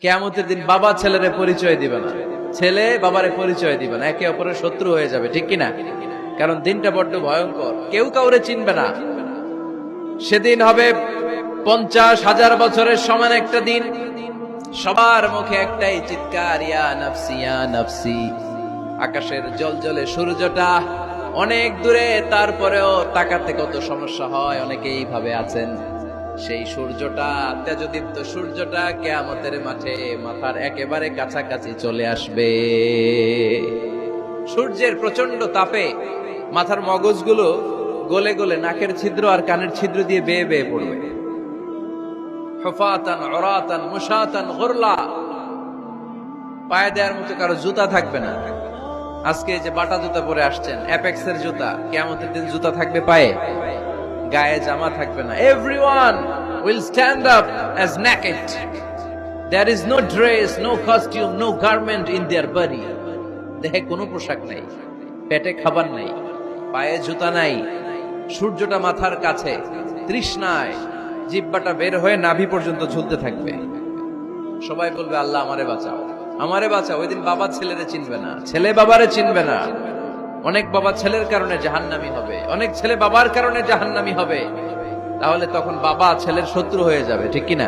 কিয়ামতের দিন বাবা ছেলেরে পরিচয় দিবে না, ছেলে বাবারে পরিচয় দিবে না, একে অপরের শত্রু হয়ে যাবে, ঠিক কিনা? কারণ দিনটা বড্ড ভয়ঙ্কর, কেউ কাউরে চিনবে না। সেদিন হবে 50,000 বছরের সমান একটা দিন। সবার মুখে একটাই চিৎকার, ইয়া নাফসি ইয়া নাফসি। আকাশের জলজলে সূর্যটা অনেক দূরে, তারপরেও তাকাতে কত সমস্যা হয়, অনেকে এইভাবে আছেন। সেই সূর্যটা, তেজদীপ্ত সূর্যটা কিয়ামতের মাঠে মাথার একেবারে কাছাকাছি চলে আসবে। সূর্যের প্রচন্ড তাপে মাথার মগজগুলো গলে গলে নাকের ছিদ্র আর কানের ছিদ্র দিয়ে বেয়ে বেয়ে পড়বে। হুফাতান উরাতান মুশাতান গুরলা, পায়ে দেওয়ার মতো কারো জুতা থাকবে না। আজকে যে বাটা জুতা পরে আসছেন, অ্যাপেক্সের জুতা, কিয়ামতের দিন জুতা থাকবে পায়ে, গায়ে জামা থাকবে না। Everyone will stand up as naked. There is no dress, no costume, no garment in their body. দেহে কোনো পোশাক নাই, পেটে খাবার নাই, পায়ে জুতা নাই, সূর্যটা মাথার কাছে, তৃষ্ণায় জিহ্বাটা বের হয়ে নাভি পর্যন্ত ঝুলতে থাকবে। সবাই বলবে, আল্লাহ আমারে বাঁচাও, আমারে বাঁচাও। ওই দিন বাবা ছেলেরে চিনবে না, ছেলে বাবারে চিনবে না। অনেক বাবা ছেলের কারণে জাহান্নামী হবে, অনেক ছেলে বাবার কারণে জাহান্নামী হবে। তাহলে তখন বাবা ছেলের শত্রু হয়ে যাবে, ঠিক কিনা?